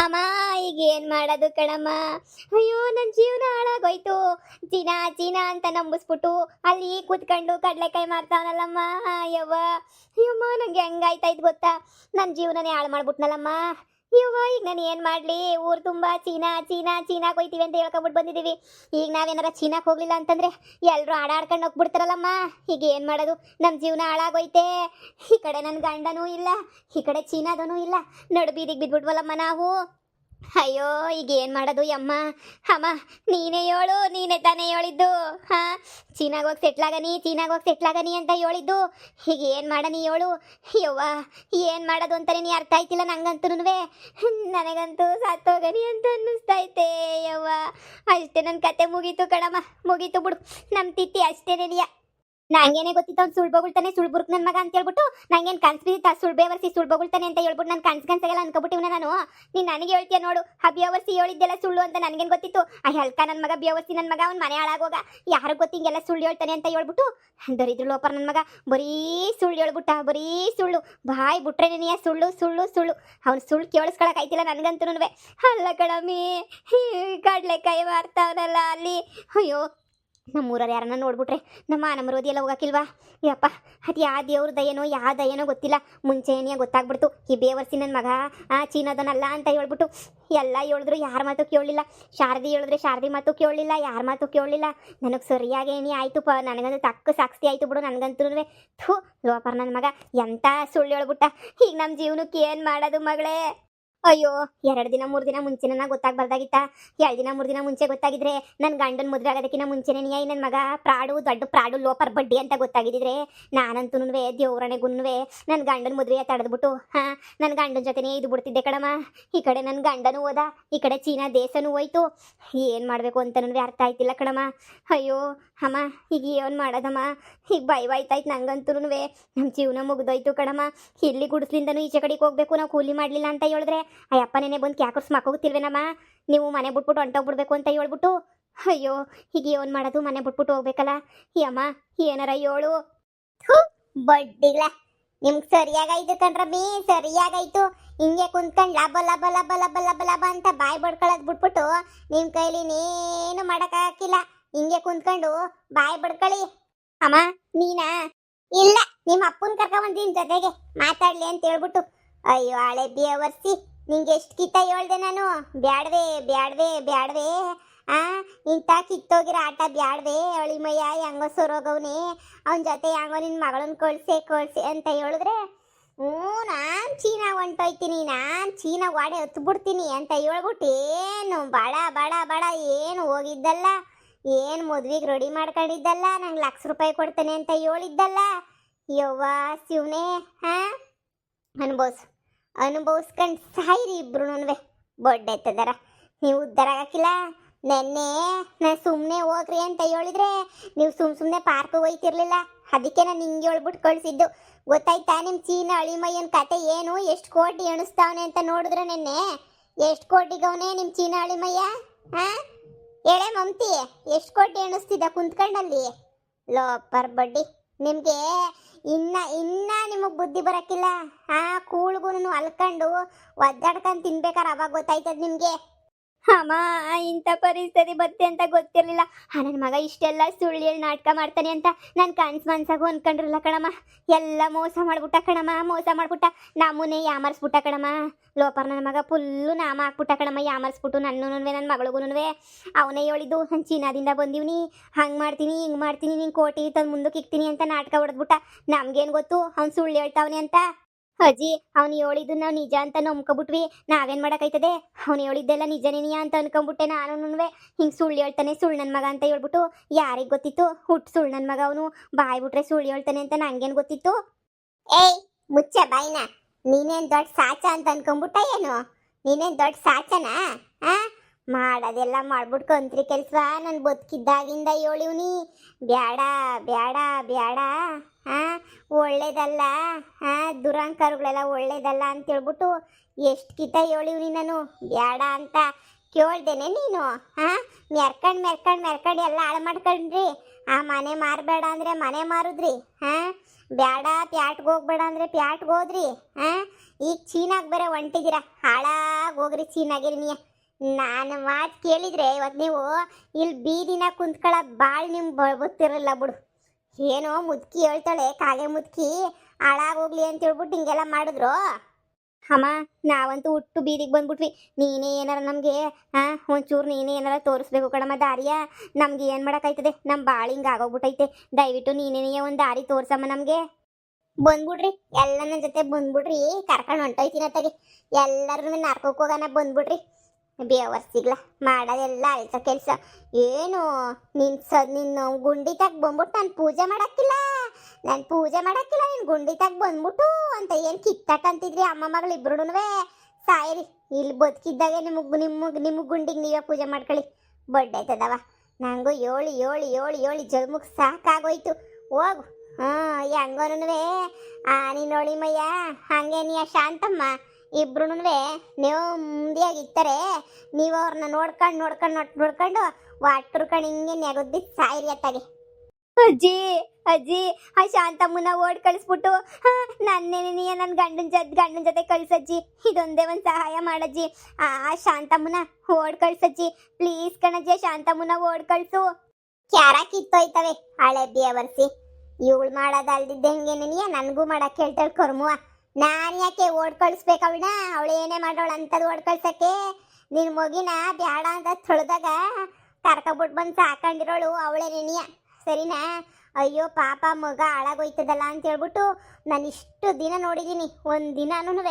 ಅಮ್ಮ ಈಗ ಏನ್ ಮಾಡೋದು ಕಣಮ್ಮ. ಅಯ್ಯೋ ನನ್ನ ಜೀವನ ಹಾಳಾಗೋಯ್ತು. ಚೀನಾ ಚೀನಾ ಅಂತ ನಂಬಿಸ್ಬಿಟ್ಟು ಅಲ್ಲಿ ಕೂತ್ಕೊಂಡು ಕಡ್ಲೆಕಾಯಿ ಮಾರ್ತಾವನಲ್ಲಮ್ಮ. ಯವ್ವ ಅಯ್ಯಮ್ಮ ನಂಗೆ ಹೆಂಗಾಯ್ತಾ ಇದ್ ಗೊತ್ತಾ, ನನ್ನ ಜೀವನನೇ ಹಾಳು ಮಾಡ್ಬಿಟ್ನಲ್ಲಮ್ಮ. ಯವ್ವ ಈಗ ನಾನು ಏನು ಮಾಡಲಿ, ಊರು ತುಂಬ ಚೀನಾ ಚೀನಾ ಚೀನಾಗೆ ಹೋಯ್ತೀವಿ ಅಂತ ಹೇಳ್ಕೊಬಿಟ್ಟು ಬಂದಿದ್ದೀವಿ. ಈಗ ನಾವೇನಾರ ಚೀನಾಕ್ಕೆ ಹೋಗ್ಲಿಲ್ಲ ಅಂತಂದರೆ ಎಲ್ಲರೂ ಆಡಾಡ್ಕೊಂಡು ಹೋಗ್ಬಿಡ್ತಾರಲ್ಲಮ್ಮ. ಈಗ ಏನು ಮಾಡೋದು, ನಮ್ಮ ಜೀವನ ಹಾಳಾಗೋಯ್ತೆ. ಈ ಕಡೆ ನನ್ನ ಗಂಡನೂ ಇಲ್ಲ, ಈ ಕಡೆ ಚೀನಾದನೂ ಇಲ್ಲ, ನಡು ಬೀದಿಗೆ ಬಿದ್ಬಿಟ್ವಲ್ಲಮ್ಮ ನಾವು. ಅಯ್ಯೋ ಈಗ ಏನು ಮಾಡೋದು ಯಮ್ಮ. ಅಮ್ಮ ನೀನೇ ಹೇಳು, ನೀನೇ ತಾನೇ ಹೇಳಿದ್ದು. ಹಾಂ, ಚೀನಾಗ ಹೋಗಿ ಸೆಟ್ಲಾಗನಿ ಚೀನಾಗ ಹೋಗಿ ಸೆಟ್ಲಾಗನಿ ಅಂತ ಹೇಳಿದ್ದು. ಈಗ ಏನು ಮಾಡನಿ ಹೇಳು. ಯವ್ವ ಏನು ಮಾಡೋದು ಅಂತಲೇ ನೀ ಅರ್ಥ ಆಯ್ತಿಲ್ಲ ನಂಗಂತೂ. ನನಗಂತೂ ಸತ್ತೋಗನಿ ಅಂತ ಅನ್ನಿಸ್ತೈತೆ ಯವ್ವ. ಅಷ್ಟೇ ನನ್ನ ಕತೆ ಮುಗೀತು ಕಣಮ್ಮ, ಮುಗೀತು ಬಿಡು. ನಮ್ಮ ತಿತ್ತಿ ಅಷ್ಟೇನೇನಿಯ. ನಂಗೇನೆ ಗೊತ್ತಿತ್ತು ಅವ್ನು ಸುಳ್ಳು ಬೊಗಳ್ತಾನೆ, ಸುಳ್ಳು ಬುರುಕ್ ನನ್ನ ಮಗ ಅಂತ ಹೇಳ್ಬಿಟ್ಟು. ನಂಗೇನು ಕನ್ಸು ಬಿದ್ದಿತ್ತು ಸುಳ್ಳು ಬೇವರ್ಸಿ ಸುಳ್ಳು ಬೊಗಳ್ತಾನೆ ಅಂತ ಹೇಳ್ಬಿಟ್ಟು ನಾನು ಕನ್ಸಾಗೆಲ್ಲ ಅನ್ಕೊಬಿಟ್ಟಿವ್ನ ನಾನು. ನೀನು ನನಗೆ ಹೇಳ್ತೀಯ ನೋಡು, ಆ ಬೇವರ್ಸಿ ಹೇಳಿದ್ದೆಲ್ಲ ಸುಳ್ಳು ಅಂತ ನನಗೇನು ಗೊತ್ತಿತ್ತು. ಆ ಹೆಲ್ಕ ನನ್ನ ಮಗ ಬೇವರ್ಸಿ ನನ್ನ ಮಗ ಅವ್ನು ಮನೆ ಹಾಳಾಗೋಗ ಯಾರು ಗೊತ್ತು ಹಿಂಗೆಲ್ಲ ಸುಳ್ಳು ಹೇಳ್ತಾನೆ ಅಂತ ಹೇಳ್ಬಿಟ್ಟು. ದರಿದ್ರು ಲೋಪರ್ ನನ್ನ ಮಗ ಬರೀ ಸುಳ್ಳು ಹೇಳ್ಬಿಟ್ಟ, ಬರೀ ಸುಳ್ಳು. ಬಾಯ್ ಬಿಟ್ರೆ ನೀ ಸುಳ್ಳು ಸುಳ್ಳು ಸುಳ್ಳು. ಅವ್ನು ಸುಳ್ಳು ಕೇಳಿಸ್ಕೊಳಕ್ಕಾಯ್ತಿಲ್ಲ ನನಗಂತೂ. ಅಲ್ಲ ಕಣಮ್ಮಿ, ಕಡಲೆಕಾಯಿ ಮಾರ್ತಾವನಲ್ಲ ಅಲ್ಲಿ. ಅಯ್ಯೋ ನಮ್ಮೂರವ್ರು ಯಾರನ್ನ ನೋಡ್ಬಿಟ್ರೆ ನಮ್ಮ ಮಾನಮರೋದಿ ಎಲ್ಲ ಹೋಗಕ್ಕಿಲ್ವಾ ಯಪ್ಪ. ಅದು ಯಾವ ದೇವ್ರ ದಯನೋ ಯಾವ ದಯನೋ ಗೊತ್ತಿಲ್ಲ, ಮುಂಚೆನೇ ಗೊತ್ತಾಗ್ಬಿಡ್ತು ಈ ಬೇವರ್ಸಿ ನನ್ನ ಮಗ ಚೀನಾದನಲ್ಲ ಅಂತ ಹೇಳ್ಬಿಟ್ಟು. ಎಲ್ಲ ಹೇಳಿದ್ರು ಯಾರ ಮಾತು ಕೇಳಲಿಲ್ಲ. ಶಾರದಿ ಹೇಳಿದ್ರೆ ಶಾರದಿ ಮಾತು ಕೇಳಲಿಲ್ಲ, ಯಾರ ಮಾತು ಕೇಳಲಿಲ್ಲ. ನನಗೆ ಸರಿಯಾಗೇನಿ ಆಯಿತು ನನಗಂತೂ ತಕ್ಕ ಸಾಕ್ಷಿ ಆಯಿತು ಬಿಡು ನನಗಂತೂ. ಥೂ ಲೋಪರ್ ನನ್ನ ಮಗ ಎಂಥ ಸುಳ್ಳು ಹೇಳ್ಬಿಟ್ಟ. ಈಗ ನಮ್ಮ ಜೀವನಕ್ಕೆ ಏನು ಮಾಡೋದು ಮಗಳೇ. ಅಯ್ಯೋ 2 ದಿನ 3 ದಿನ ಮುಂಚೆನೇ ಗೊತ್ತಾಗ್ಬಾರ್ದಾಗಿತ್ತ. 2 ದಿನ 3 ದಿನ ಮುಂಚೆ ಗೊತ್ತಾಗಿದ್ರೆ ನನ್ನ ಗಂಡನ ಮದುವೆ ಆಗೋದಕ್ಕಿಂತ ಮುಂಚೆನೇ ನನ್ನ ಮಗ ಪ್ರಾಡು ದೊಡ್ಡ ಪ್ರಾಡು ಲೋಪರ್ ಬಡ್ಡಿ ಅಂತ ಗೊತ್ತಾಗಿದ್ದಿದ್ರೆ ನಾನಂತೂ ದೇವ್ರಣೆಗುನ್ನುವೆ ನನ್ನ ಗಂಡನ ಮದುವೆ ತಡೆದ್ಬಿಟ್ಟು ನನ್ನ ಗಂಡನ ಜೊತೆನೇ ಇದು ಬಿಡ್ತಿದ್ದೆ ಕಣಮ್ಮ. ಈ ಕಡೆ ನನ್ನ ಗಂಡನೂ ಹೋದ, ಈ ಕಡೆ ಚೀನಾ ದೇಶನೂ ಹೋಯ್ತು. ಏನು ಮಾಡಬೇಕು ಅಂತನೂ ಅರ್ಥ ಆಯ್ತಿಲ್ಲ ಕಣಮ್ಮ. ಅಯ್ಯೋ ಅಮ್ಮ ಈಗ ಏನು ಮಾಡೋದಮ್ಮ. ಈಗ ಭಯವಾಯ್ತಾಯ್ತು ನಂಗಂತೂ. ನಮ್ಮ ಜೀವನ ಮುಗ್ದೋಯ್ತು ಕಣಮ್ಮ. ಇಲ್ಲಿ ಗುಡಿಸ್ಲಿಂದನೂ ಈಚೆ ಕಡೆಗೆ ಹೋಗ್ಬೇಕು, ನಾವು ಕೂಲಿ ಮಾಡಲಿಲ್ಲ ಅಂತ ಹೇಳಿದ್ರೆ ಅಯ್ಯಪ್ಪನೇನೆ ಬಂದು ಕ್ಯಾಕರ್ಸ್ ಮಕ್ಕೋಗ್ತಿಲ್ವೇನಮ್ಮ, ನೀವು ಮನೆ ಬಿಟ್ಬಿಟ್ಟು ಹೊಂಟೋಗ್ಬಿಡ್ಬೇಕು ಅಂತ ಹೇಳ್ಬಿಟ್ಟು. ಅಯ್ಯೋ ಈಗ ಏನು ಮಾಡೋದು, ಮನೆ ಬಿಟ್ಬಿಟ್ಟು ಹೋಗ್ಬೇಕಲ್ಲ. ಈ ಅಮ್ಮ ಏನಾರ ಹೇಳು. ಬಡ್ಡಿಲ್ಲ ನಿಮ್ಗೆ ಸರಿಯಾಗಾಯ್ತು ಕಣ್ರಮ್ಮಿ, ಸರಿಯಾಗಾಯ್ತು. ಹಿಂಗೆ ಕುಂತ್ಕೊಂಡು ಲಬ ಲಬ ಲಬ ಲಬ ಲಬ ಲಬ ಅಂತ ಬಾಯಿ ಬಡ್ಕೊಳ್ಳೋದು ಬಿಟ್ಬಿಟ್ಟು ನಿಮ್ಮ ಕೈಲಿ ಇನ್ನೇನು ಮಾಡೋಕ್ಕಾಗಿಲ್ಲ. ಹಿಂಗೆ ಕುಂತ್ಕೊಂಡು ಬಾಯಿ ಬಡ್ಕೊಳ್ಳಿ. ಅಮ್ಮ ನೀನಾ? ಇಲ್ಲ, ನಿಮ್ಮ ಅಪ್ಪನ ಕರ್ಕೊಂಬಂದಿನ ಜೊತೆಗೆ ಮಾತಾಡ್ಲಿ ಅಂತ ಹೇಳ್ಬಿಟ್ಟು. ಅಯ್ಯೋ ಹಳೆ ಬೇವರ್ಸಿ, ನಿಂಗೆ ಎಷ್ಟು ಕಿತ್ತ ಹೇಳ್ದೆ ನಾನು. ಬ್ಯಾಡ್ವೆ ಬ್ಯಾಡ್ವೆ ಬ್ಯಾಡ್ವೆ ಇಂಥ ಕಿತ್ತೋಗಿರೋ ಆಟ ಬ್ಯಾಡ್ವೆ. ಅಳಿಮಯ್ಯ ಹೆಂಗೋ ಸೊರೋಗವ್ನೆ, ಅವನ ಜೊತೆ ಹೆಂಗೋ ನಿನ್ನ ಮಗಳನ್ನ ಕಳ್ಸಿ ಅಂತ ಹೇಳಿದ್ರೆ ನಾನು ಚೀನಾ ಹೊಂಟೋಯ್ತೀನಿ, ನಾನು ಚೀನಾ ವಾಡೆ ಹತ್ಬಿಡ್ತೀನಿ ಅಂತ ಹೇಳ್ಬಿಟ್ಟು ಏನು ಬಡ ಬಡ ಬಡ ಏನು ಹೋಗಿದ್ದಲ್ಲ, ಏನು ಮದ್ವೆಗೆ ರೆಡಿ ಮಾಡ್ಕೊಂಡಿದ್ದಲ್ಲ, ನಂಗೆ ₹1,00,000 ಕೊಡ್ತೇನೆ ಅಂತ ಹೇಳಿದ್ದಲ್ಲ. ಯವ್ವ ಶಿವನೇ, ಅನುಭವಿಸ್ಕೊಂಡು ಸಾಯಿರಿ ಇಬ್ರು. ಬೊಡ್ಡೆ ಎತ್ತದಾರ ನೀವು ಉದ್ಧಾರ ಆಗಕ್ಕಿಲ್ಲ. ನೆನ್ನೆ ನಾನು ಸುಮ್ಮನೆ ಹೋಗ್ರಿ ಅಂತ ಹೇಳಿದ್ರೆ ನೀವು ಸುಮ್ಮನೆ ಪಾರ್ಕ್ ಹೋಯ್ತಿರ್ಲಿಲ್ಲ. ಅದಕ್ಕೆ ನಾನು ಹಿಂಗೆ ಹೇಳ್ಬಿಟ್ಟು ಕಳಿಸಿದ್ದು. ಗೊತ್ತಾಯ್ತಾ ನಿಮ್ಮ ಚೀನಾ ಅಳಿಮಯ್ಯನ ಕತೆ ಏನು, ಎಷ್ಟು ಕೋಟಿ ಎಣಿಸ್ತಾವನೆ ಅಂತ ನೋಡಿದ್ರೆ ನೆನ್ನೆ ಎಷ್ಟು ಕೋಟಿಗವನೇ ನಿಮ್ಮ ಚೀನಾ ಅಳಿಮಯ್ಯ. ಹೇಳೇ ಮಮತಿ, ಎಷ್ಟು ಕೋಟಿ ಎಣಿಸ್ತಿದ್ದ ಕುಂತ್ಕೊಂಡಲ್ಲಿ? ಲೋಪರ್ ಬಡ್ಡಿ, ನಿಮಗೆ ಇನ್ನ ನಿಮಗೆ ಬುದ್ಧಿ ಬರೋಕ್ಕಿಲ್ಲ. ಕೂಳ್ಗೂ ಅಲ್ಕೊಂಡು ಒದ್ದಾಡ್ಕೊಂಡು ತಿನ್ಬೇಕಾರೆ ಅವಾಗ ಗೊತ್ತಾಯ್ತದ ನಿಮಗೆ. ಅಮ್ಮ ಇಂಥ ಪರಿಸ್ಥಿತಿ ಬತ್ತೆ ಅಂತ ಗೊತ್ತಿರಲಿಲ್ಲ. ನನ್ನ ಮಗ ಇಷ್ಟೆಲ್ಲ ಸುಳ್ಳು ಹೇಳಿ ನಾಟಕ ಮಾಡ್ತಾನೆ ಅಂತ ನಾನು ಮನ್ಸಾಗೂ ಅನ್ಕೊಂಡಿರಲಿಲ್ಲ ಕಣಮ್ಮ. ಎಲ್ಲ ಮೋಸ ಮಾಡ್ಬಿಟ್ಟ ಕಣಮ್ಮ, ಮೋಸ ಮಾಡ್ಬಿಟ್ಟ. ನಮ್ಮನ್ನೇ ಯಾಮರ್ಸ್ಬಿಟ್ಟ ಕಣಮ್ಮ. ಲೋಪರ್ ನನ್ನ ಮಗ ಫುಲ್ಲು ನಾಮ ಹಾಕ್ಬಿಟ್ಟ ಕಣಮ್ಮ, ಯಾಮರ್ಸ್ಬಿಟ್ಟು ನನ್ನ ಮಗಳಿಗೂ ಅವನೇ ಹೇಳಿದ್ದು ನಾನು ಚೀನಾದಿಂದ ಬಂದೀವ್ನಿ, ಹಂಗೆ ಮಾಡ್ತೀನಿ ಹಿಂಗೆ ಮಾಡ್ತೀನಿ, ನೀನು ಕೋಟಿ ತಂದು ಮುಂದಕ್ಕೆ ಇಕ್ತೀನಿ ಅಂತ ನಾಟಕ ಹೊಡೆದ್ಬಿಟ್ಟ. ನಮ್ಗೇನು ಗೊತ್ತು ಅವ್ನು ಸುಳ್ಳು ಹೇಳ್ತಾವನೆ ಅಂತ. ಅಜ್ಜಿ ಅವ್ನು ಹೇಳಿದ್ದು ನಾವು ನಿಜ ಅಂತ ನಂಬ್ಕೊಬಿಟ್ವಿ, ನಾವೇನು ಮಾಡೋಕ್ಕಾಯ್ತದೆ. ಅವ್ನು ಹೇಳಿದ್ದೆಲ್ಲ ನಿಜನೇನಿಯ ಅಂತ ಅನ್ಕೊಂಬಿಟ್ಟೆ ನಾನು. ಹಿಂಗೆ ಸುಳ್ಳು ಹೇಳ್ತಾನೆ, ಸುಳ್ಳು ನನ್ನ ಮಗ ಅಂತ ಹೇಳ್ಬಿಟ್ಟು ಯಾರಿಗೆ ಗೊತ್ತಿತ್ತು? ಹುಟ್ಟು ಸುಳ್ಳು ನನ್ನ ಮಗ ಅವನು, ಬಾಯ್ ಬಿಟ್ರೆ ಸುಳ್ಳು ಹೇಳ್ತಾನೆ ಅಂತ ನಂಗೇನು ಗೊತ್ತಿತ್ತು? ಏಯ್ ಮುಚ್ಚ ಬಾಯ್ನ, ನೀನೇನು ದೊಡ್ಡ ಸಾಚ ಅಂತ ಅನ್ಕೊಂಬಿಟ್ಟ ಏನು? ನೀನೇನು ದೊಡ್ಡ ಸಾಚನಾ? ಮಾಡೋದೆಲ್ಲ ಮಾಡ್ಬಿಟ್ಟು ಕಂತ್ರಿ ಕೆಲಸ ನಾನು ಬದುಕಿದ್ದಾಗಿಂದ ಹೇಳಿವ್ನಿ. ಬ್ಯಾಡ ಬ್ಯಾಡ ಬ್ಯಾಡ, ಒಳ್ಳೇದಲ್ಲ, ದುರಂಕಾರಗಳೆಲ್ಲ ಒಳ್ಳೇದಲ್ಲ ಅಂತೇಳ್ಬಿಟ್ಟು ಎಷ್ಟು ಕಿತ ಹೇಳಿವ್ನಿ ನಾನು. ಬ್ಯಾಡ ಅಂತ ಕೇಳ್ದೇನೆ ನೀನು. ಮೆರ್ಕಂಡ್ ಎಲ್ಲ ಹಾಳು ಮಾಡ್ಕೊಂಡ್ರಿ. ಆ ಮನೆ ಮಾರಬೇಡ ಅಂದ್ರೆ ಮನೆ ಮಾರುದ್ರಿ. ಬ್ಯಾಡ ಪ್ಯಾಟ್ಗೆ ಹೋಗ್ಬೇಡ ಅಂದ್ರೆ ಪ್ಯಾಟ್ಗೆ ಹೋದ್ರಿ. ಈಗ ಚೀನಾಗ್ ಬೇರೆ ಹೊಂಟಿದ್ದೀರಾ, ಹಾಳಾಗಿ ಹೋಗ್ರಿ ಚೀನಾಗಿರಿ ನೀ. ನಾನು ಮಾತು ಕೇಳಿದ್ರೆ ಇವತ್ತು ನೀವು ಇಲ್ಲಿ ಬೀದಿನ ಕುಂತ್ಕೊಳ್ಳ ಭಾಳ ನಿಮ್ಗೆ ಗೊತ್ತಿರಲ್ಲ ಬಿಡು. ಏನೋ ಮುದುಕಿ ಹೇಳ್ತಾಳೆ, ಕಾಗೆ ಮುದುಕಿ ಹಾಳಾಗೋಗ್ಲಿ ಅಂತ ಹೇಳ್ಬಿಟ್ಟು ಹಿಂಗೆಲ್ಲ ಮಾಡಿದ್ರು. ಅಮ್ಮ ನಾವಂತೂ ಹುಟ್ಟು ಬೀದಿಗೆ ಬಂದ್ಬಿಟ್ವಿ. ನೀನೇ ಏನಾರ ನಮಗೆ ಒಂಚೂರು ನೀನೇ ಏನಾರ ತೋರಿಸ್ಬೇಕು ಕಣಮ್ಮ ದಾರಿಯ. ನಮ್ಗೆ ಏನು ಮಾಡೋಕ್ಕಾಯ್ತದೆ, ನಮ್ಮ ಭಾಳ ಹಿಂಗೆ ಆಗೋಗ್ಬಿಟ್ಟೈತೆ. ದಯವಿಟ್ಟು ನೀನೇ ಒಂದು ದಾರಿ ತೋರ್ಸಮ್ಮ ನಮಗೆ. ಬಂದ್ಬಿಡ್ರಿ ಎಲ್ಲ ನನ್ನ ಜೊತೆ ಬಂದ್ಬಿಡ್ರಿ, ಕರ್ಕೊಂಡು ಹೊಂಟೋಯ್ತೀನಿ ಅತ್ತಾಗೆ. ಎಲ್ಲರೂ ನರ್ಕೋಕ್ ಹೋಗೋಣ ಬಂದ್ಬಿಡ್ರಿ. ಬೇವರ್ಸಿಗ್ಲ ಮಾಡೋದೆಲ್ಲ ಅಳ್ಸ ಕೆಲಸ. ಏನು ನಿನ್ನ ಗುಂಡಿತಾಗ ಬಂದ್ಬಿಟ್ಟು ನಾನು ಪೂಜೆ ಮಾಡಕ್ಕಿಲ್ಲ ನೀನು ಗುಂಡಿತಾಗ ಬಂದ್ಬಿಟ್ಟು ಅಂತ ಏನು ಕಿತ್ತಾಟ ಅಂತಿದ್ರಿ ಅಮ್ಮ ಮಗಳು ಇಬ್ರುನುವೆ. ಸಾಯಿರಿ, ಇಲ್ಲಿ ಬದುಕಿದ್ದಾಗೆ ನಿಮಗೆ ಗುಂಡಿಗೆ ನೀವೇ ಪೂಜೆ ಮಾಡ್ಕೊಳ್ಳಿ. ಬಡ್ಡಾಯ್ತದವ. ನಂಗೂ ಏಳಿ ಜಲ್ಮುಗ್ ಸಾಕಾಗೋಯ್ತು. ಹೋಗು. ಹೆಂಗೋನುವೆ ನೀನು ಒಳಿಮಯ್ಯ ಹಂಗೆ ನೀ ಶಾಂತಮ್ಮ ಇಬ್ರುನುವೆ ನೀವು ಮುಂದಿಯಾಗಿರ್ತಾರೆ. ನೀವು ಅವ್ರನ್ನ ನೋಡ್ಕೊಂಡು ವಾಟ್ರು ಕಣ್ ಹಿಂಗೆ ನೆಗದ್ದಿ ಸಾಯಿರಿ ಅತ್ತಾಗೆ. ಅಜ್ಜಿ ಆ ಶಾಂತಮ್ಮನ ಓಡ್ ಕಳಿಸ್ಬಿಟ್ಟು ನನ್ನೇನೆಯ ನನ್ನ ಗಂಡನ ಜೊತೆ ಕಳ್ಸಜ್ಜಿ. ಇದೊಂದೇ ಒಂದು ಸಹಾಯ ಮಾಡಜ್ಜಿ. ಆ ಶಾಂತಮ್ಮನ ಓಡ್ ಕಳ್ಸಜ್ಜಿ ಪ್ಲೀಸ್ ಕಣಜ್ಜಿ. ಶಾಂತಮ್ಮನ ಓಡ್ ಕಳ್ಸು. ಕ್ಯಾರ ಕಿತ್ತೋಯ್ತವೆ ಹಳೆ ಬೇವರ್ಸಿ. ಇವಳು ಮಾಡೋದಲ್ದಿದ್ದೆ ಹೆಂಗೇನೆನಿಯ ನನಗೂ ಮಾಡಕ್ಕೆ ಹೇಳ್ತಾಳೆ ಕರ್ಮುವ. ನಾನು ಯಾಕೆ ಓಡ್ ಕಳಿಸ್ಬೇಕು ಅವಳನ್ನ? ಅವಳು ಏನೇ ಮಾಡೋಳು ಅಂತದ್ದು ಓಡ್ ಕಳ್ಸಕ್ಕೆ? ನಿನ್ನ ಮಗಿನ ಬ್ಯಾಡ ಅಂತ ತೊಳೆದಾಗ ಕರ್ಕೊಬಿಟ್ಟು ಬಂದು ಸಾಕೊಂಡಿರೋಳು ಅವಳೇ ನೆನಿಯ, ಸರಿನಾ? ಅಯ್ಯೋ ಪಾಪ ಮಗ ಹಾಳಾಗೋಯ್ತದಲ್ಲ ಅಂತ ಹೇಳ್ಬಿಟ್ಟು ನಾನು ಇಷ್ಟು ದಿನ ನೋಡಿದ್ದೀನಿ. ಒಂದು ದಿನನೂ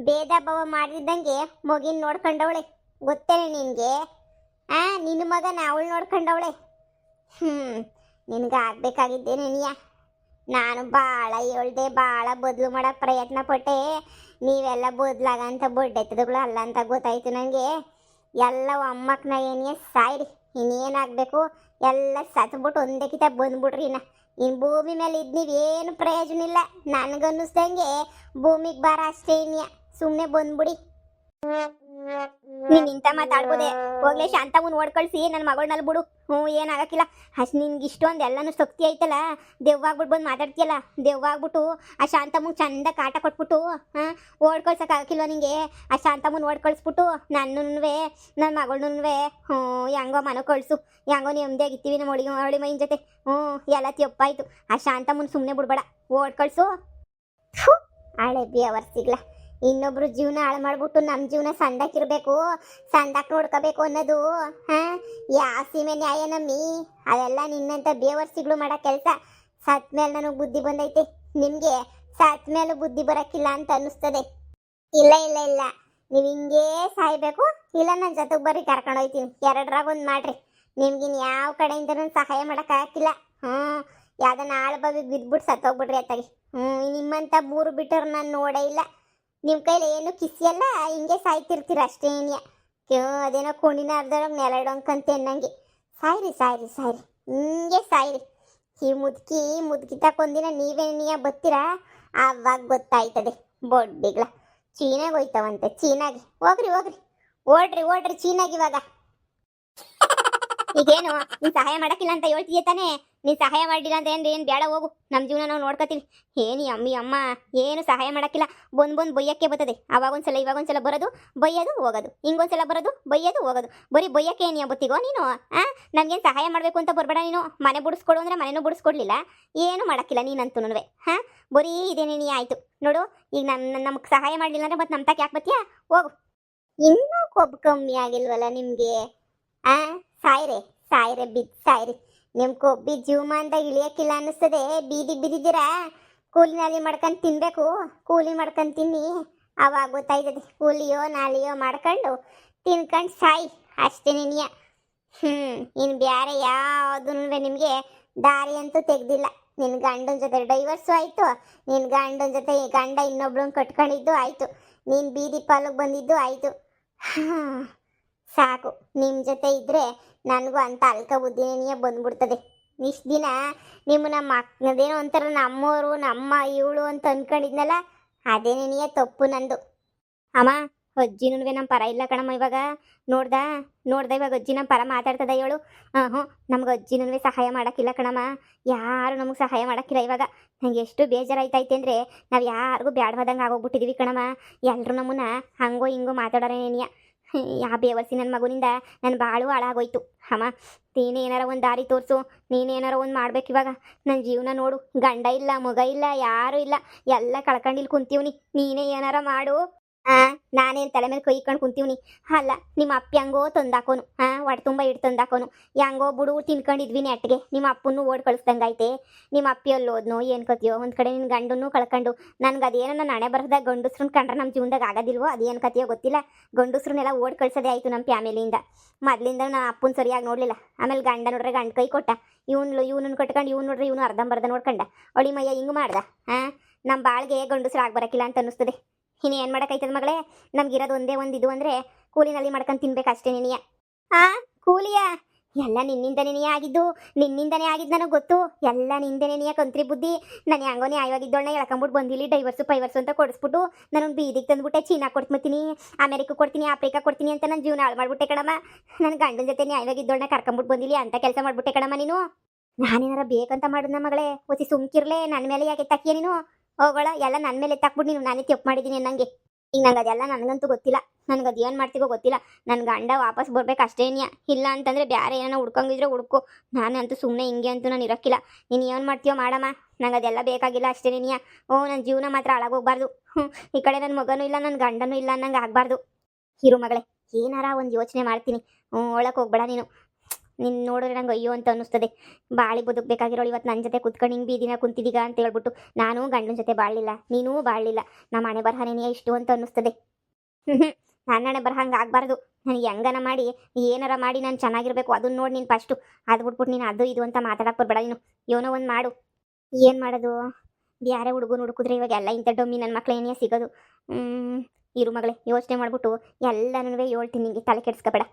ಭೇದ ಭಾವ ಮಾಡಿದ್ದಂಗೆ ಮಗಿನ ನೋಡ್ಕೊಂಡವಳೆ. ಗೊತ್ತೇನೆ ನಿನಗೆ? ನಿನ್ನ ಮಗನ ಅವಳು ನೋಡ್ಕೊಂಡವಳೆ. ನಿನಗೆ ಆಗಬೇಕಾಗಿದ್ದೆ ನೆನಿಯ. ನಾನು ಭಾಳ ಹೇಳ್ದೆ, ಭಾಳ ಬದಲು ಮಾಡೋಕ್ಕೆ ಪ್ರಯತ್ನ ಪಟ್ಟೆ. ನೀವೆಲ್ಲ ಬದಲಾಗಂತ ಬೊಡ್ಡೆತ್ತದಗಳು ಅಲ್ಲ ಅಂತ ಗೊತ್ತಾಯ್ತು ನನಗೆ. ಎಲ್ಲ ಅಮ್ಮಕ್ಕನ ಏನಿಯ ಸಾಯಿರಿ. ಇನ್ನೇನಾಗಬೇಕು ಎಲ್ಲ ಸತ್ಬಿಟ್ಟು ಒಂದೇ ಕಿತ ಬಂದ್ಬಿಡ್ರಿ. ಇನ್ನು ಭೂಮಿ ಮೇಲೆ ಇದ್ದು ನೀವೇನು ಪ್ರಯೋಜನ ಇಲ್ಲ. ನನಗನ್ನಿಸ್ದಂಗೆ ಭೂಮಿಗೆ ಬಾರ ಅಷ್ಟೇ ಇನ್ಯ. ಸುಮ್ಮನೆ ಬಂದ್ಬಿಡಿ. ನೀನು ಇಂಥ ಮಾತಾಡ್ಬೋದೆ? ಹೋಗ್ಲೇ ಶಾಂತಮ್ಮನ ಓಡ್ಕಳಿಸಿ ನನ್ನ ಮಗಳನ್ನಲ್ಲಿ ಬಿಡು. ಏನಾಗಕ್ಕಿಲ್ಲ. ಅಷ್ಟು ನಿನ್ಗೆ ಇಷ್ಟೊಂದು ಎಲ್ಲನೂ ಶಕ್ತಿ ಐತಲ್ಲ, ದೆವ್ವಾಗ್ಬಿಟ್ಟು ಬಂದು ಮಾತಾಡ್ತೀಯಲ್ಲ. ದೆವ್ವಾಗ್ಬಿಟ್ಟು ಆ ಶಾಂತಮ್ಮಂಗೆ ಚಂದ ಕಾಟ ಕೊಟ್ಬಿಟ್ಟು ಓಡ್ಕಳ್ಸೋಕ್ಕಾಗಿಲ್ವ ನಿಂಗೆ? ಆ ಶಾಂತಮ್ಮನ ಓಡ್ಕಳಿಸ್ಬಿಟ್ಟು ನನ್ನ ಮಗಳನ್ನೂ ಹೆಂಗೋ ಮನೆ ಕಳಿಸು. ಹೆಂಗೋ ನೆಮ್ಮದಿಯಾಗಿತ್ತೀವಿ ನಮ್ಮ ಅವಳಿ ಮೈನ ಜೊತೆ. ಎಲ್ಲ ತಪ್ಪಾಯ್ತು. ಆ ಶಾಂತಮ್ಮನ ಸುಮ್ಮನೆ ಬಿಡ್ಬೇಡ, ಓಡ್ಕಳಿಸು. ಹಳೆ ಬೇವರ್ಸಿಗ್ಲ ಇನ್ನೊಬ್ರು ಜೀವನ ಹಾಳು ಮಾಡ್ಬಿಟ್ಟು ನಮ್ಮ ಜೀವನ ಸಂದಕ್ಕಿರ್ಬೇಕು, ಸಂದಕ್ಕೆ ನೋಡ್ಕೋಬೇಕು ಅನ್ನೋದು ಯಾವ ಸೀಮೆ ನ್ಯಾಯ ನಮ್ಮಿ? ಅದೆಲ್ಲ ನಿನ್ನಂತ ಬೇವರ್ಸಿಗಳು ಮಾಡೋ ಕೆಲಸ. ಸತ್ ಮೇಲೆ ನನಗೆ ಬುದ್ಧಿ ಬಂದೈತೆ. ನಿಮಗೆ ಸತ್ ಮೇಲೂ ಬುದ್ಧಿ ಬರೋಕ್ಕಿಲ್ಲ ಅಂತ ಅನ್ನಿಸ್ತದೆ. ಇಲ್ಲ ನೀವು ಹಿಂಗೇ ಸಾಯ್ಬೇಕು, ಇಲ್ಲ ನನ್ನ ಜೊತೆಗೆ ಬರ್ರಿ ಕರ್ಕೊಂಡು ಹೋಗ್ತೀನಿ. ಎರಡರಾಗ ಒಂದು ಮಾಡ್ರಿ. ನಿಮ್ಗಿನ್ ಯಾವ ಕಡೆಯಿಂದ ಸಹಾಯ ಮಾಡೋಕ್ಕಾಗಿಲ್ಲ. ಯಾವ್ದನ್ನ ಆಳು ಬಾವಿಗೆ ಬಿದ್ದುಬಿಟ್ಟು ಸತ್ತೋಗ್ಬಿಡ್ರಿ ಅತ್ತಾಗಿ. ನಿಮ್ಮಂಥ ಮೂರು ಬಿಟ್ಟರು ನಾನು ನೋಡೇ ಇಲ್ಲ. ನಿಮ್ಮ ಕೈಲಿ ಏನು ಕಿಸಿಯಲ್ಲ, ಹಿಂಗೆ ಸಾಯ್ತಿರ್ತೀರ ಅಷ್ಟೇ. ಅದೇನೋ ಕೊಂಡಿನ ಅರ್ಧೊಳಗೆ ನೆಲ ಇಡೋಂಕಂತ ಅನ್ನಂಗೆ ಸಾಯ್ರಿ ಹಿಂಗೆ ಸಾಯ್ರಿ. ಈ ಮುದುಕಿ ತಕೊಂದಿನ ನೀವೇ ಬತ್ತೀರಾ, ಆವಾಗ ಗೊತ್ತಾಯ್ತದೆ. ಬೊಡ್ಡಿಗ್ಲ ಚೀನಾಗ ಹೋಯ್ತವಂತೆ. ಚೀನಾಗಿ ಹೋಗ್ರಿ ಓಡ್ರಿ ಚೀನಾಗಿ. ಇವಾಗ ಈಗೇನು ನೀನು ಸಹಾಯ ಮಾಡಕ್ಕಿಲ್ಲ ಅಂತ ಹೇಳ್ತೀಯ ತಾನೇ? ನೀನು ಸಹಾಯ ಮಾಡಿಲ್ಲ ಅಂತ ಏನು ಬೇಡ, ಹೋಗು. ನಮ್ಮ ಜೀವನ ನಾವು ನೋಡ್ಕೋತೀವಿ. ಅಮ್ಮ ಏನು ಸಹಾಯ ಮಾಡೋಕ್ಕಿಲ್ಲ. ಬಂದು ಬೊಯ್ಯಕ್ಕೆ ಬರ್ತದೆ. ಅವಾಗೊಂದ್ಸಲ ಇವಾಗೊಂದ್ಸಲ ಬರೋದು ಬೈಯೋದು ಹೋಗೋದು, ಹಿಂಗೊಂದ್ಸಲ ಬರೋದು ಬೈಯೋದು ಹೋಗೋದು. ಬರೀ ಬೊಯ್ಯಕ್ಕೆ ನೀ ಬತ್ತಿಗೋ ನೀನು. ನನಗೇನು ಸಹಾಯ ಮಾಡಬೇಕು ಅಂತ ಬರಬೇಡ ನೀನು. ಮನೆ ಬಿಡಿಸ್ಕೊಡು ಅಂದರೆ ಮನೆನೂ ಬಿಡಿಸ್ಕೊಡ್ಲಿಲ್ಲ, ಏನು ಮಾಡೋಕ್ಕಿಲ್ಲ ನೀನಂತೂ. ಬರೀ ಇದೇನೇ ನೀ ಆಯಿತು ನೋಡು. ಈಗ ನಮಗೆ ಸಹಾಯ ಮಾಡಲಿಲ್ಲ ಅಂದರೆ ಮತ್ತೆ ನಮ್ಮ ತಕ್ಕ ಯಾಕೆ ಬತ್ತೀಯಾ? ಹೋಗು. ಇನ್ನೂ ಕೊಬ್ಬು ಕಮ್ಮಿ ಆಗಿಲ್ವಲ್ಲ ನಿಮಗೆ? ಸಾಯ್ರೆ ಬಿದ್ದು ಸಾಯ್ರಿ. ನಿಮ್ಮ ಕೊಬ್ಬಿ ಜೀವಮಾನದಾಗ ಇಳಿಯಕ್ಕಿಲ್ಲ ಅನ್ನಿಸ್ತದೆ. ಬೀದಿಗೆ ಬಿದ್ದಿದ್ದೀರಾ? ಕೂಲಿ ಮಾಡ್ಕೊಂಡು ತಿನ್ನಬೇಕು. ಕೂಲಿ ಮಾಡ್ಕೊಂಡು ತಿನ್ನಿ, ಅವಾಗ ಗೊತ್ತಾಯ್ತದೆ. ಕೂಲಿಯೋ ನಾಲಿಯೋ ಮಾಡ್ಕೊಂಡು ತಿನ್ಕೊಂಡು ಸಾಯಿ ಅಷ್ಟೇ ನಿನಿಯ. ಇನ್ನು ಬೇರೆ ಯಾವುದೂ ನಿಮಗೆ ದಾರಿ ಅಂತೂ ತೆಗ್ದಿಲ್ಲ. ನಿನ್ನ ಗಂಡನ ಜೊತೆ ಡೈವರ್ಸು ಆಯಿತು, ನಿನ್ನ ಗಂಡನ ಜೊತೆ ಗಂಡ ಇನ್ನೊಬ್ಳನ್ನ ಕಟ್ಕೊಂಡಿದ್ದು ಆಯಿತು, ನೀನು ಬೀದಿ ಪಾಲಿಗೆ ಬಂದಿದ್ದು ಆಯಿತು. ಸಾಕು. ನಿಮ್ಮ ಜೊತೆ ಇದ್ದರೆ ನನಗೂ ಅಂತ ಅಲ್ಕ ಬುದ್ಧಿನೇ ಬಂದ್ಬಿಡ್ತದೆ. ಇಷ್ಟು ದಿನ ನಿಮ್ಮನ್ನ ಅದೇನೋ ಒಂಥರ ನಮ್ಮವರು ನಮ್ಮ ಇವಳು ಅಂತ ಅಂದ್ಕೊಂಡಿದ್ನಲ್ಲ, ಅದೇನೇ ತಪ್ಪು ನಂದು. ಅಮ್ಮ ಅಜ್ಜಿನೂ ನಮ್ಮ ಪರ ಇಲ್ಲ ಕಣಮ್ಮ ಇವಾಗ. ನೋಡ್ದ ನೋಡ್ದ ಇವಾಗ ಅಜ್ಜಿ ನಮ್ಮ ಪರ ಮಾತಾಡ್ತದ ಹೇಳು. ಹ್ಞೂ ನಮ್ಗೆ ಅಜ್ಜಿನೂ ಸಹಾಯ ಮಾಡೋಕ್ಕಿಲ್ಲ ಕಣಮ್ಮ. ಯಾರು ನಮಗೆ ಸಹಾಯ ಮಾಡೋಕ್ಕಿಲ್ಲ ಇವಾಗ. ನಂಗೆ ಎಷ್ಟು ಬೇಜಾರಾಯ್ತೈತೆ ಅಂದರೆ ನಾವು ಯಾರಿಗೂ ಬ್ಯಾಡ್ವಾದಂಗೆ ಆಗೋಗ್ಬಿಟ್ಟಿದೀವಿ ಕಣಮ್ಮ. ಎಲ್ಲರೂ ನಮ್ಮನ್ನ ಹಂಗೋ ಹಿಂಗೋ ಮಾತಾಡೋರೆ ನೆನೆಯ. ಯಾ ಬೇವರ್ಸಿ ನನ್ನ ಮಗುನಿಂದ ನನ್ನ ಬಾಳು ಹಾಳಾಗೋಯ್ತು. ಅಮ್ಮ ನೀನೇ ಏನಾರ ಒಂದು ದಾರಿ ತೋರಿಸು, ನೀನೇನಾರ ಒಂದು ಮಾಡ್ಬೇಕು ಇವಾಗ. ನನ್ನ ಜೀವನ ನೋಡು, ಗಂಡ ಇಲ್ಲ ಮಗ ಇಲ್ಲ ಯಾರೂ ಇಲ್ಲ, ಎಲ್ಲ ಕಳ್ಕೊಂಡಿಲ್ಲಿ ಕುಂತೀವ್ನಿ. ನೀನೇ ಏನಾರ ಮಾಡು. ನಾನೇನು ತಲೆ ಮೇಲೆ ಕೈ ಇಕ್ಕೊಂಡು ಕುಂತೀವ್ನಿ. ಅಲ್ಲ ನಿಮ್ಮ ಅಪ್ಪಿ ಹಂಗೋ ತಂದಾಕೋನು, ಹೊಟ್ಟೆ ತುಂಬ ಇಟ್ಟು ತಂದಾಕೋನು. ಹೆಂಗೋ ಬಿಡು ತಿನ್ಕೊಂಡಿದ್ವಿ ನೆಟ್ಟಿಗೆ. ನಿಮ್ಮ ಅಪ್ಪನ್ನು ಓಡ್ ಕಳಿಸ್ದಂಗೈತೆ. ನಿಮ್ಮ ಅಪ್ಪಿ ಅಲ್ಲಿ ಹೋದ್ನೋ ಏನು ಕತಿಯೋ, ಒಂದು ಕಡೆ ನಿನ್ನ ಗಂಡನ್ನು ಕಳ್ಕೊಂಡು. ನನ್ಗೆ ಅದೇನೋ ನನ್ನ ಹಣೆ ಬರದಾಗ ಗಂಡಸ್ರನ್ನ ಕಂಡ್ರೆ ನಮ್ಮ ಜೀವನದಾಗ ಆಗೋದಿಲ್ವೋ, ಅದೇನು ಕತಿಯೋ ಗೊತ್ತಿಲ್ಲ. ಗಂಡಸ್ರನ್ನೆಲ್ಲ ಓಡ್ ಕಳ್ಸೋದೇ ಆಯಿತು ನಮ್ಮ ಫ್ಯಾಮಿಲಿಯಿಂದ. ಮೊದಲಿಂದ ನಾನು ಅಪ್ಪನ ಸರಿಯಾಗಿ ನೋಡಲಿಲ್ಲ. ಆಮೇಲೆ ಗಂಡ ನೋಡ್ರೆ ಗಂಡ ಕೈ ಕೊಟ್ಟ. ಇವನನ್ನು ಕಟ್ಕೊಂಡು ಇವ್ನು ನೋಡ್ರೆ ಇವನು ಅರ್ಧಂಬರ್ಧ ನೋಡ್ಕೊಂಡ. ಅಳಿ ಮಯ್ಯ ಹಿಂಗೆ ಮಾಡ್ದ. ನಮ್ಮ ಬಾಳಿಗೆ ಗಂಡಸ್ರು ಆಗಿ ಬರೋಕ್ಕಿಲ್ಲ ಅಂತ ಅನ್ನಿಸ್ತದೆ. ಇನ್ನು ಏನು ಮಾಡೋಕ್ಕಾಯ್ತದ ಮಗಳೇ. ನಮ್ಗಿರೋದು ಒಂದೇ ಒಂದು ಇದು ಅಂದರೆ ಕೂಲಿನಲ್ಲಿ ಮಾಡ್ಕೊಂಡು ತಿನ್ಬೇಕು ಅಷ್ಟೇ ನಿನಯ. ಕೂಲಿಯ ಎಲ್ಲ ನಿನ್ನಿಂದನೇ ಆಗಿದ್ದು, ನಿನ್ನಿಂದನೇ ಆಗಿದ್ದು ನನಗೆ ಗೊತ್ತು. ಎಲ್ಲ ನಿಂದನೇ ಕಂತ್ರಿ ಬುದ್ಧಿ. ನಾನು ಹೆಂಗೋ ನ್ಯಾಯವಾಗಿದ್ದೋಣ ಎಳ್ಕೊಂಬಿಟ್ಟು ಬಂದಿಲ್ಲಿ ಡೈವರ್ಸು ಪೈವರ್ಸು ಅಂತ ಕೊಡಿಸ್ಬಿಟ್ಟು ನಾನು ಬೀದಿಗೆ ತಂದುಬಿಟ್ಟೆ. ಚೀನಾ ಕೊಡ್ತೀನಿ, ಅಮೆರಿಕ ಕೊಡ್ತೀನಿ, ಆಫ್ರಿಕಾ ಕೊಡ್ತೀನಿ ಅಂತ ನನ್ನ ಜೀವನ ಹಾಳು ಮಾಡ್ಬಿಟ್ಟೆ ಕಣಮ್ಮ. ನನ್ನ ಗಂಡನ ಜೊತೆ ನ್ಯಾಯವಾಗಿದ್ದೋಣ ಕರ್ಕೊಂಬಿಟ್ಟು ಬಂದಿಲ್ಲಿ ಅಂತ ಕೆಲಸ ಮಾಡ್ಬಿಟ್ಟೆ ಕಣಮ್ಮ ನೀನು. ನಾನೇನಾರ ಬೇಕಂತ ಮಾಡಿದ್ನ ಮಗಳೇ, ಒಸಿ ಸುಮ್ಕಿರ್ಲೆ. ನನ್ನ ಮೇಲೆ ಯಾಕೆ ಎತ್ತಾಕಿಯ ನೀನು? ಹೋಗೋಳ ಎಲ್ಲ ನನ್ನ ಮೇಲೆ ಎತ್ತಾಕ್ಬಿಟ್ಟು ನೀನು ನಾನೇ ತಪ್ಪು ಮಾಡಿದ್ದೀನಿ ಅನ್ನಂಗೆ. ಈಗ ನಂಗೆ ಅದೆಲ್ಲ ನನಗಂತೂ ಗೊತ್ತಿಲ್ಲ. ನನಗೆ ಅದು ಏನು ಮಾಡ್ತೀವೋ ಗೊತ್ತಿಲ್ಲ. ನನ್ನ ಗಂಡ ವಾಪಸ್ ಬರ್ಬೇಕು ಅಷ್ಟೇನ್ಯ. ಇಲ್ಲ ಅಂತಂದರೆ ಬೇರೆ ಏನೋ ಹುಡ್ಕೊಂಗಿದ್ರೆ ಹುಡ್ಕೊ. ನಾನಂತೂ ಸುಮ್ಮನೆ ಹಿಂಗೆ ಅಂತೂ ನಾನು ಇರೋಕ್ಕಿಲ್ಲ. ನೀನು ಏನು ಮಾಡ್ತೀಯೋ ಮಾಡಮ್ಮ, ನಂಗೆ ಅದೆಲ್ಲ ಬೇಕಾಗಿಲ್ಲ ಅಷ್ಟೇ ನೀನಿಯ. ನನ್ನ ಜೀವನ ಮಾತ್ರ ಹಾಳಾಗೋಗ್ಬಾರ್ದು. ಈ ಕಡೆ ನನ್ನ ಮಗನೂ ಇಲ್ಲ, ನನ್ನ ಗಂಡನೂ ಇಲ್ಲ ಅನ್ನಂಗೆ ಆಗಬಾರ್ದು. ಇರು ಮಗಳೇ, ಏನಾರ ಒಂದು ಯೋಚನೆ ಮಾಡ್ತೀನಿ. ಒಳಕ್ಕೆ ಹೋಗ್ಬೇಡ ನೀನು. ನಿನ್ನ ನೋಡಿದ್ರೆ ನಂಗೆ ಅಯ್ಯೋ ಅಂತ ಅನ್ನಿಸ್ತದೆ. ಬಾಳಿ ಬದುಕಬೇಕಾಗಿರೋಳು ಇವತ್ತು ನನ್ನ ಜೊತೆ ಕುತ್ಕೊಂಡು ಹಿಂಗೆ ಬೀದಿನ ಕುಂತಿದ್ದೀಗ ಅಂತ ಹೇಳ್ಬಿಟ್ಟು. ನಾನು ಗಂಡನ ಜೊತೆ ಬಾಳಲಿಲ್ಲ, ನೀನೂ ಬಾಳಲಿಲ್ಲ. ನಮ್ಮ ಹಣೆ ಬರಹನೇ ಇಷ್ಟು ಅಂತ ಅನ್ನಿಸ್ತದೆ. ನನ್ನ ಹಣೆ ಬರಹ ಹಂಗೆ ಆಗಬಾರ್ದು. ನನಗೆ ಹೆಂಗನ ಮಾಡಿ ಏನಾರ ಮಾಡಿ ನಾನು ಚೆನ್ನಾಗಿರ್ಬೇಕು. ಅದನ್ನ ನೋಡಿ ನೀನು ಫಸ್ಟು. ಅದು ಬಿಟ್ಬಿಟ್ಟು ನೀನು ಅದು ಇದು ಅಂತ ಮಾತಾಡಕ್ಕೆ ಬರ್ಬೇಡ ನೀನು. ಏನೋ ಒಂದು ಮಾಡು. ಏನು ಮಾಡೋದು? ಬೇರೆ ಹುಡುಕಿದ್ರೆ ಇವಾಗ ಎಲ್ಲ ಇಂಥ ಡೊಮ್ಮಿ ನನ್ನ ಮಕ್ಳು ಏನೇ ಸಿಗೋದು. ಇರು ಮಗಳೇ, ಯೋಚನೆ ಮಾಡಿಬಿಟ್ಟು ಎಲ್ಲನೂ ಹೇಳ್ತೀನಿ. ನಿಮಗೆ ತಲೆ ಕೆಡಿಸ್ಕೊಬೇಡ.